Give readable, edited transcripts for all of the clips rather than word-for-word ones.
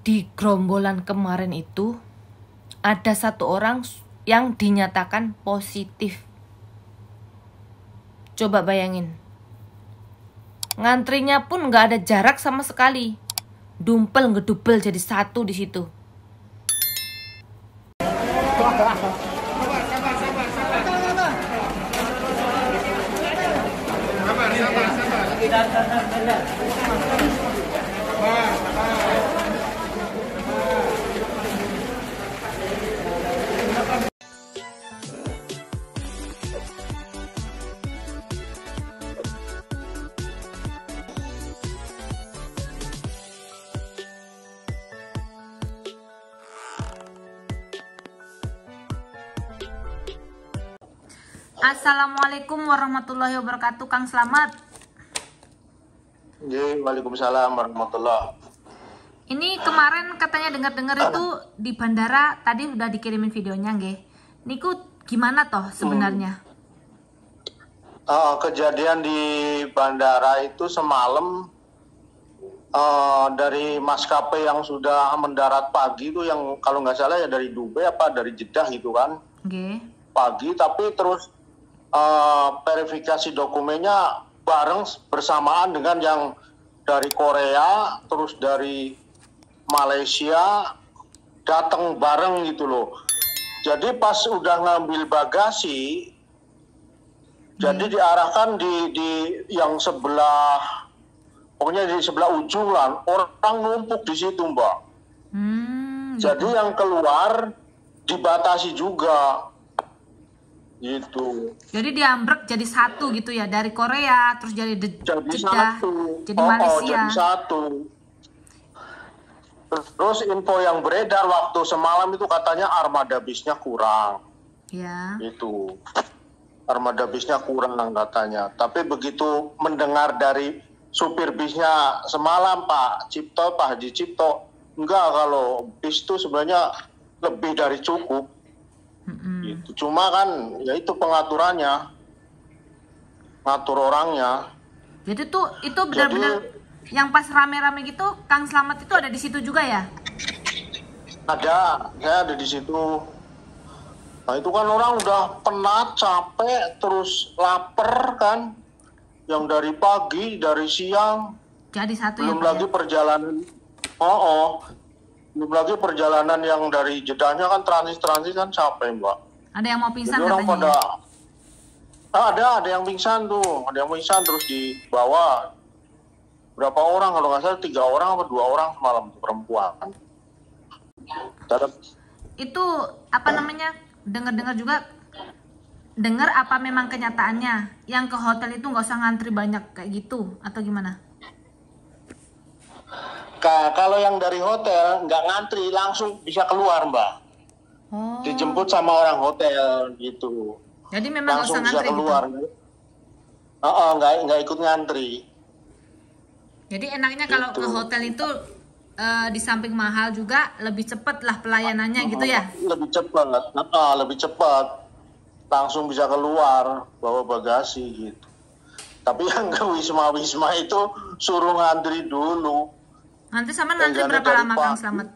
di gerombolan kemarin itu ada satu orang yang dinyatakan positif. Coba bayangin. Ngantrinya pun nggak ada jarak sama sekali. Dumpel ngedubel jadi satu di situ. Assalamualaikum warahmatullahi wabarakatuh, Kang Slamet. Waalaikumsalam warahmatullahi. Ini kemarin katanya dengar-dengar itu di bandara tadi udah dikirimin videonya, nggih. Niku gimana toh sebenarnya? Kejadian di bandara itu semalam dari maskapai yang sudah mendarat pagi itu, yang kalau nggak salah ya dari Dubai apa dari Jeddah gitu kan. Nggih. Pagi, tapi terus verifikasi dokumennya bareng bersamaan dengan yang dari Korea, terus dari Malaysia datang bareng gitu loh. Jadi pas udah ngambil bagasi, jadi diarahkan di yang sebelah, pokoknya di sebelah ujung lah, orang numpuk di situ, Mbak. Jadi yang keluar dibatasi juga. Gitu. Jadi diambrek jadi satu gitu ya, dari Korea terus jadi Jeddah, satu. jadi Malaysia. Jadi satu. Terus info yang beredar waktu semalam itu katanya armada bisnya kurang. Ya. Itu. Armada bisnya kurang katanya. Tapi begitu mendengar dari supir bisnya semalam, Pak Haji Cipto, enggak, kalau bis itu sebenarnya lebih dari cukup. Gitu. Cuma kan ya itu pengaturannya, ngatur orangnya. Jadi tuh itu benar-benar yang pas rame-rame gitu, Kang Slamet itu ada di situ juga ya? Ada, saya ada di situ. Nah itu kan orang udah penat, capek, terus lapar kan, yang dari pagi, dari siang. Jadi satu belum ya, lagi ya? Perjalanan. Belum lagi perjalanan yang dari Jeddahnya kan transit kan capek, Mbak. Ada yang mau pingsan. Jadi orang katanya pada ada yang pingsan tuh, ada yang pingsan terus dibawa. Berapa orang, kalau nggak salah 3 orang atau 2 orang semalam, perempuan. Itu apa namanya, dengar-dengar juga, dengar apa memang kenyataannya yang ke hotel itu nggak usah ngantri banyak kayak gitu atau gimana? Kalau yang dari hotel nggak ngantri, langsung bisa keluar, Mbak. Dijemput sama orang hotel gitu. Jadi memang nggak usah langsung bisa ngantri keluar gitu? Nggak ikut ngantri. Jadi enaknya kalau ke hotel itu di samping mahal juga lebih cepat lah pelayanannya gitu ya? Lebih cepat. Langsung bisa keluar, bawa bagasi gitu. Tapi yang ke Wisma itu suruh ngantri dulu. Nanti sama ngantri berapa lama, Kang Slamet?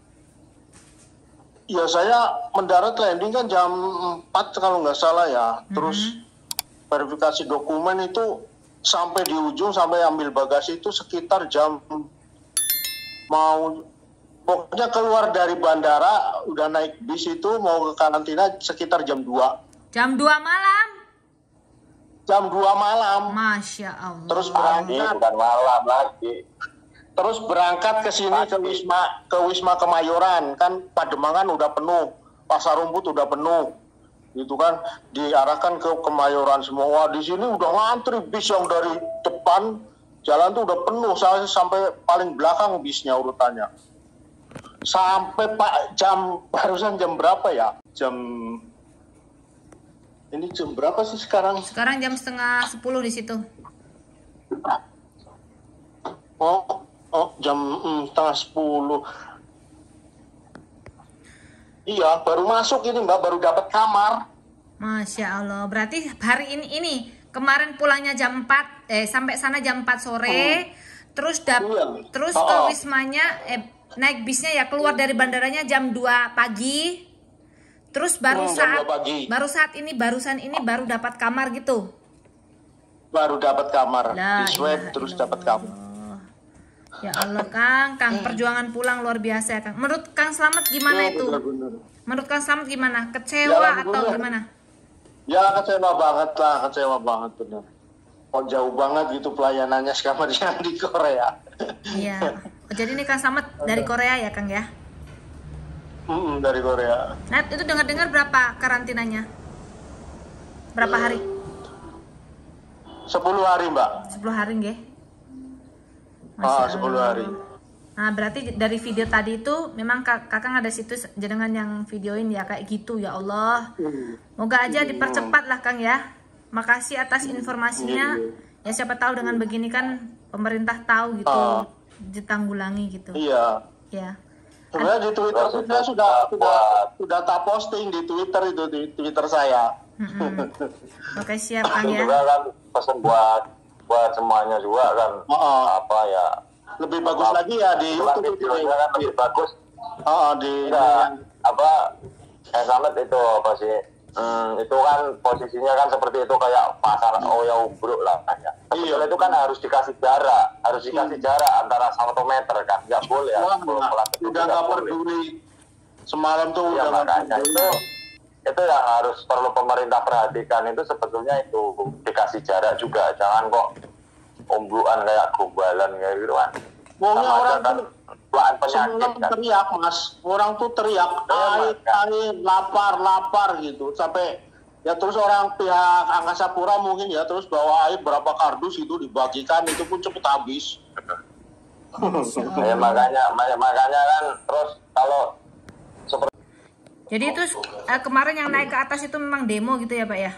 Ya saya mendarat landing kan jam 4 kalau nggak salah ya. Terus verifikasi dokumen itu sampai di ujung, sampai ambil bagasi itu sekitar jam, pokoknya keluar dari bandara, udah naik bis itu mau ke karantina sekitar jam 2. Jam 2 malam? Jam 2 malam. Masya Allah. Terus berangkat. Bukan malam lagi. Terus berangkat ke sini ke Wisma Kemayoran, kan Pademangan udah penuh, Pasar Rumput udah penuh, gitu kan, diarahkan ke Kemayoran semua. Wah, di sini udah ngantri bis yang dari depan jalan tuh udah penuh, saya sampai paling belakang bisnya urutannya. Sampai barusan jam berapa ya? Ini jam berapa sih sekarang? Sekarang jam 9:30 di situ. Jam 9:30. Iya, baru masuk ini, Mbak, baru dapat kamar. Masya Allah, berarti hari ini kemarin pulangnya jam 4, sampai sana jam 4 sore, terus terus ke wismanya naik bisnya ya, keluar dari bandaranya jam 2 pagi. Terus baru Jam 2 pagi. barusan ini baru dapat kamar gitu. Baru dapat kamar. La Di swab ilaha terus illallah. dapat kamar. Ya Allah, Kang, perjuangan pulang luar biasa ya, Kang. Menurut Kang Slamet gimana itu? Bener-bener. Menurut Kang Slamet gimana? Ya, Kecewa atau alhamdulillah. gimana? Ya kecewa banget bener. Oh jauh banget gitu pelayanannya sama yang di Korea. Iya. Oh, jadi ini Kang Slamet dari Korea ya, Kang ya? Dari Korea. Nah, itu dengar-dengar berapa karantinanya? Berapa hari? 10 hari Mbak. 10 hari nggih. 10 hari. Nah, berarti dari video tadi itu memang Kakang ada situs jenengan yang videoin ya kayak gitu ya Allah. Moga aja dipercepat lah Kang ya. Makasih atas informasinya. Ya siapa tahu dengan begini kan pemerintah tahu gitu ditanggulangi gitu. Iya. Ya. Sebenarnya di Twitter saya sudah tak posting di Twitter itu di Twitter saya. Oke siap Kang Itu ya. juga kan pesan buat semuanya juga kan apa ya, Lebih bagus lagi ya di itu kan YouTube itu. videonya kan lebih bagus. Yang Slamet itu apa sih, itu kan posisinya kan seperti itu kayak pasar Oya Ubruk lah kan ya. Sebetulnya itu kan harus dikasih jarak antara 1 meter kan, nggak boleh ya. Udah nggak peduli. Semalam tuh Ya udah nggak makanya peduli. itu yang harus perlu pemerintah perhatikan, itu sebetulnya itu dikasih jarak juga, jangan kok umbruan kayak gombalan kayak gitu kan. Pokoknya Sama orang aja kan tuh buaan penyakit semalam kan. teriak Mas, orang tuh teriak air, lapar gitu sampai ya terus orang pihak Angkasa Pura mungkin ya terus bawa air berapa kardus itu dibagikan itu pun cepet habis. Ya makanya kan terus kalau seperti Jadi itu kemarin yang naik ke atas itu memang demo gitu ya Pak ya,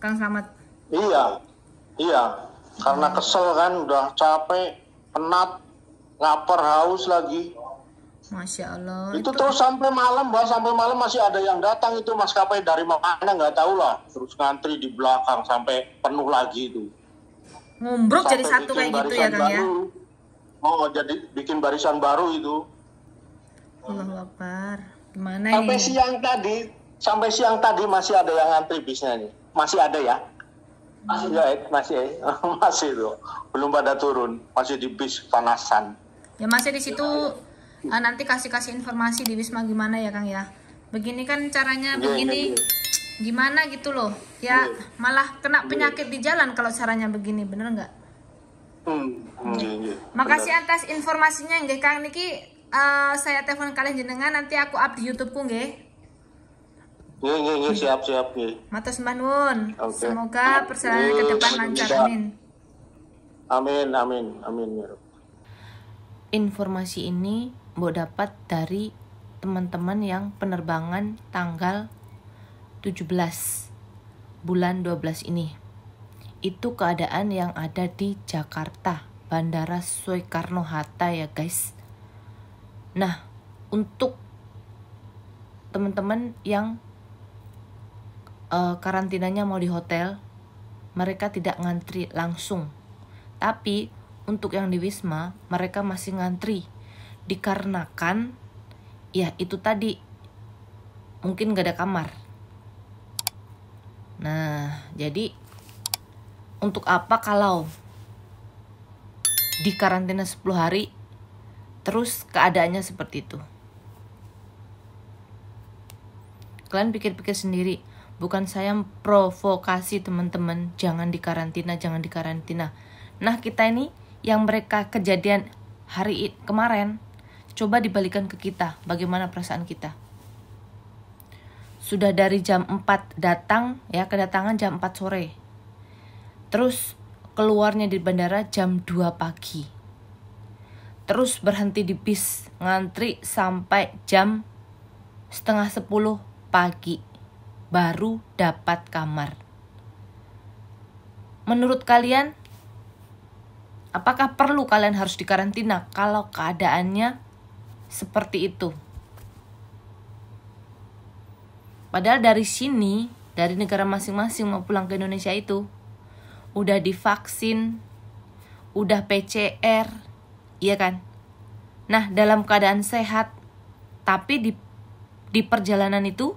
Kang Slamet? Iya, karena kesel kan udah capek, penat, lapar, haus lagi. Masya Allah. Itu terus sampai malam, Mbak, sampai malam masih ada yang datang itu maskapai dari mana nggak tahu lah. Terus ngantri di belakang sampai penuh lagi itu. Ngumbruk jadi Sampai satu bikin kayak gitu ya barisan Kang ya? baru. Oh, jadi bikin barisan baru itu. Allahu Akbar. Gimana Sampai ini? siang tadi masih ada yang ngantri bisnya nih. Masih ada ya? Masih itu. Belum pada turun, masih di bis panasan. Ya masih di situ nanti kasih informasi di Wisma gimana ya Kang ya. Begini kan caranya begini. Gimana gitu loh. Ya malah kena penyakit di jalan kalau caranya begini, bener nggak? Makasih atas informasinya nggih Kang niki. Saya telepon kalian jenengan nanti aku up di YouTube-ku nggih. Nggih, siap nggih. Matur sembah nuwun. Oke. Semoga perjalanan ke depan lancar. Amin. Amin ya Rabb. Informasi ini Mbok dapat dari teman-teman yang penerbangan tanggal 17 bulan 12 ini. Itu keadaan yang ada di Jakarta, Bandara Soekarno-Hatta ya guys. Nah, untuk teman-teman yang karantinanya mau di hotel, mereka tidak ngantri langsung. Tapi untuk yang di Wisma, mereka masih ngantri. Dikarenakan, ya itu tadi, mungkin gak ada kamar. Nah, jadi untuk apa kalau di karantina 10 hari, terus keadaannya seperti itu? Kalian pikir-pikir sendiri. Bukan saya provokasi teman-teman, jangan dikarantina. Nah kita ini yang mereka kejadian hari kemarin, coba dibalikan ke kita, bagaimana perasaan kita. Sudah dari jam 4 datang, ya kedatangan jam 4 sore. Terus keluarnya di bandara jam 2 pagi. Terus berhenti di bis, ngantri sampai jam 9:30 pagi. Baru dapat kamar. Menurut kalian, apakah perlu kalian harus dikarantina kalau keadaannya seperti itu? Padahal dari sini, dari negara masing-masing mau pulang ke Indonesia itu, udah divaksin, udah PCR, iya kan? Nah, dalam keadaan sehat, tapi di perjalanan itu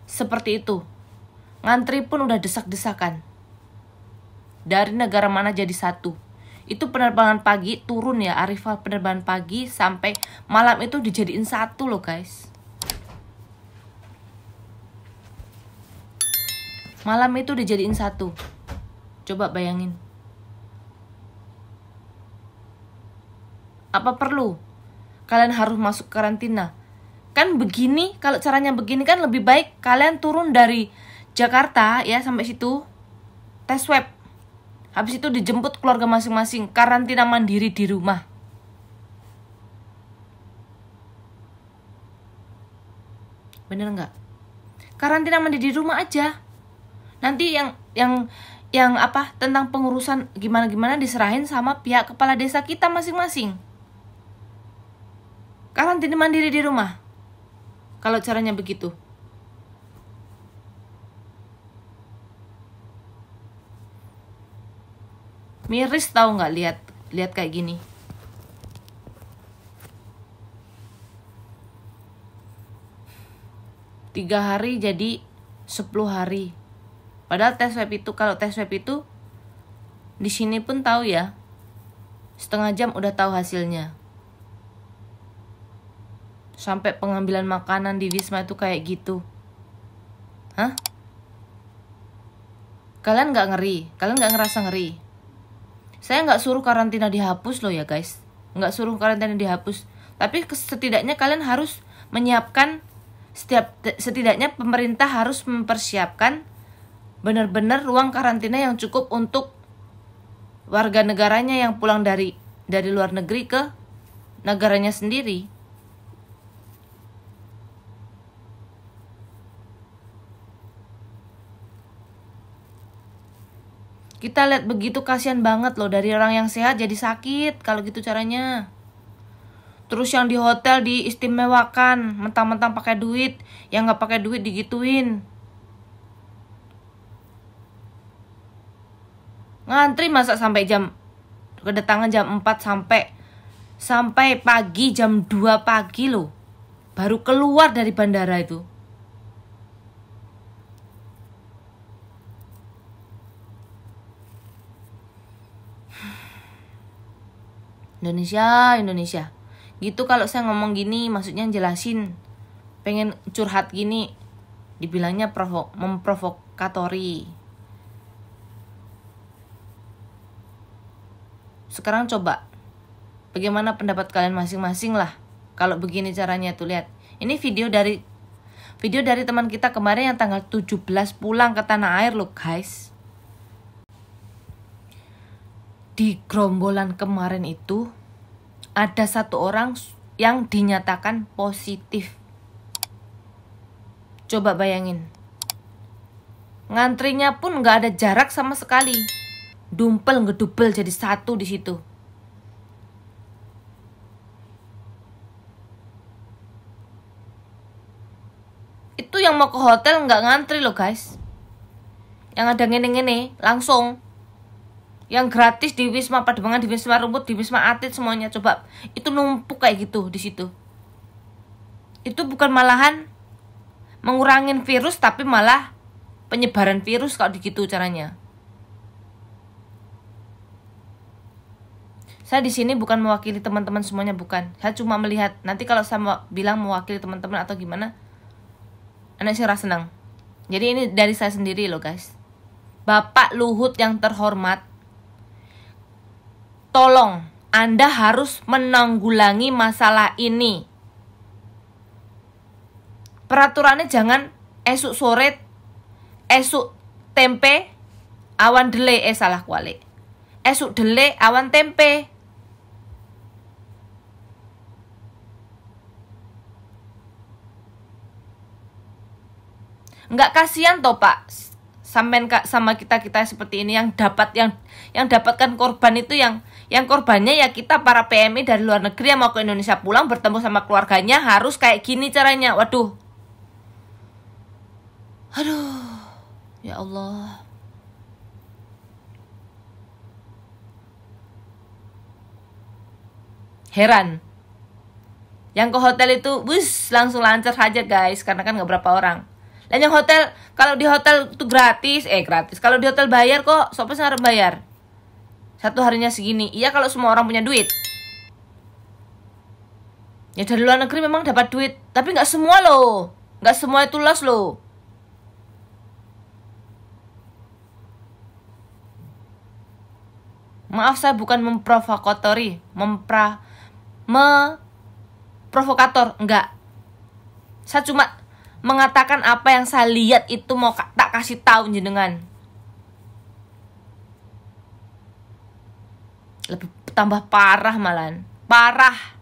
seperti itu. Ngantri pun udah desak-desakan. Dari negara mana jadi satu. Itu penerbangan pagi turun ya, arrival penerbangan pagi sampai malam itu dijadiin satu loh guys. Malam itu dijadiin satu. Coba bayangin. Apa perlu kalian harus masuk karantina? Kan begini, kalau caranya begini kan lebih baik kalian turun dari Jakarta ya sampai situ, tes swab. Habis itu dijemput keluarga masing-masing, karantina mandiri di rumah. Bener nggak? Karantina mandiri di rumah aja. Nanti yang apa tentang pengurusan gimana diserahin sama pihak kepala desa kita masing-masing. Karantina mandiri di rumah. Kalau caranya begitu. Miris tahu nggak lihat kayak gini. Tiga hari jadi 10 hari. Padahal tes swab itu, kalau tes swab itu di sini pun tahu ya, setengah jam udah tahu hasilnya. Sampai pengambilan makanan di Wisma itu kayak gitu. Hah? Kalian nggak ngeri? Kalian nggak ngerasa ngeri? Saya nggak suruh karantina dihapus loh ya guys. Nggak suruh karantina dihapus. Tapi setidaknya kalian harus menyiapkan, setidaknya pemerintah harus mempersiapkan benar-benar ruang karantina yang cukup untuk warga negaranya yang pulang dari luar negeri ke negaranya sendiri. Kita lihat begitu kasihan banget loh, dari orang yang sehat jadi sakit kalau gitu caranya. Terus yang di hotel diistimewakan, mentang-mentang pakai duit, yang nggak pakai duit digituin. Ngantri masa sampai kedatangan jam 4 sampai pagi jam 2 pagi loh. Baru keluar dari bandara itu. Indonesia. Gitu kalau saya ngomong gini maksudnya jelasin. Pengen curhat gini dibilangnya memprovokatori. Sekarang coba bagaimana pendapat kalian masing-masing lah. Kalau begini caranya tuh lihat. Ini video dari teman kita kemarin yang tanggal 17 pulang ke tanah air loh guys. Di gerombolan kemarin itu ada satu orang yang dinyatakan positif. Coba bayangin. Ngantrinya pun nggak ada jarak sama sekali. Dumpel ngedubel jadi satu di situ. Itu yang mau ke hotel nggak ngantri loh guys. Yang ada ngene-ngene langsung. Yang gratis di Wisma Pademangan, di Wisma Rumput, di Wisma Atlet semuanya. Coba itu numpuk kayak gitu di situ. Itu bukan malahan mengurangin virus, tapi malah penyebaran virus kalau begitu caranya. Saya di sini bukan mewakili teman-teman semuanya, bukan. Saya cuma melihat. Nanti kalau saya bilang mewakili teman-teman atau gimana, anak sih rasa senang. Jadi ini dari saya sendiri loh guys. Bapak Luhut yang terhormat, tolong, Anda harus menanggulangi masalah ini. Peraturannya jangan esuk sore, esuk tempe, awan dele, salah kuali. Esuk dele, awan tempe. Nggak kasihan toh Pak, sampean sama kita seperti ini yang dapatkan korban itu yang korbannya ya kita para PMI dari luar negeri yang mau ke Indonesia pulang bertemu sama keluarganya harus kayak gini caranya. Waduh. Aduh. Ya Allah. Heran. Yang ke hotel itu bus langsung lancar saja guys, karena kan nggak berapa orang. Dan yang hotel, kalau di hotel itu gratis. Kalau di hotel bayar kok. Siapa sih harus bayar? Satu harinya segini. Iya kalau semua orang punya duit. Ya dari luar negeri memang dapat duit, tapi nggak semua loh. Nggak semua itu los loh. Maaf, saya bukan provokator, enggak. Saya cuma mengatakan apa yang saya lihat itu mau tak kasih tahu jenengan. Lebih tambah parah malan. Parah.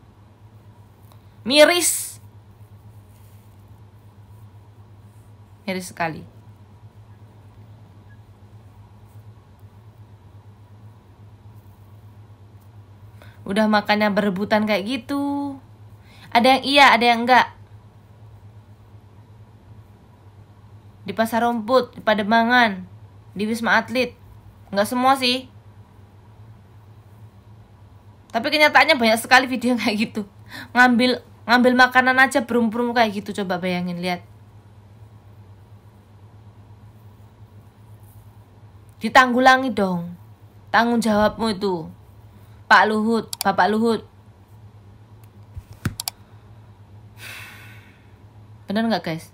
Miris. Miris sekali. Udah makannya berebutan kayak gitu. Ada yang iya, ada yang enggak. Di Pasar Rumput, di Pademangan, di Wisma Atlet. Enggak semua sih. Tapi kenyataannya banyak sekali video yang kayak gitu. Ngambil makanan aja berum-berum kayak gitu. Coba bayangin, lihat. Ditanggulangi dong. Tanggung jawabmu itu. Pak Luhut, Bapak Luhut. Bener nggak guys?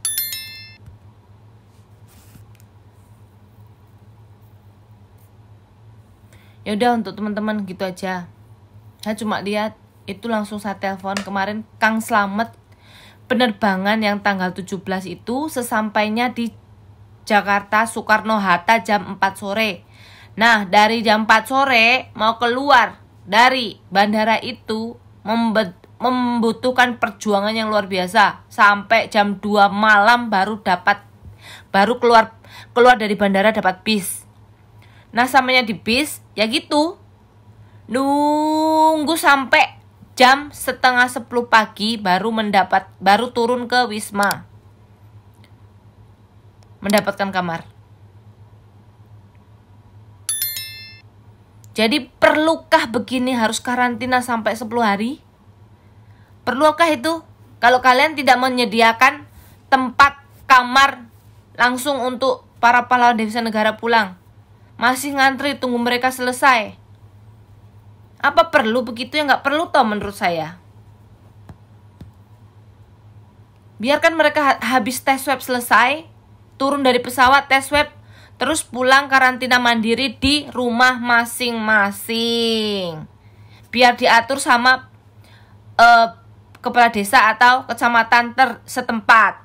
Ya udah, untuk teman-teman gitu aja. Saya cuma lihat itu langsung saya telepon kemarin Kang Slamet, penerbangan yang tanggal 17 itu sesampainya di Jakarta Soekarno-Hatta jam 4 sore. Nah, dari jam 4 sore mau keluar dari bandara itu membutuhkan perjuangan yang luar biasa. Sampai jam 2 malam baru keluar dari bandara dapat bis. Nah, samanya di bis ya gitu. Nunggu sampai jam setengah 10 pagi baru turun ke Wisma. Mendapatkan kamar. Jadi perlukah begini harus karantina sampai 10 hari? Perlukah itu? Kalau kalian tidak menyediakan tempat kamar langsung untuk para pahlawan devisa negara pulang, masih ngantri tunggu mereka selesai. Apa perlu begitu? Ya nggak perlu toh menurut saya. Biarkan mereka habis tes swab selesai, turun dari pesawat tes swab, terus pulang karantina mandiri di rumah masing-masing. Biar diatur sama kepala desa atau kecamatan setempat.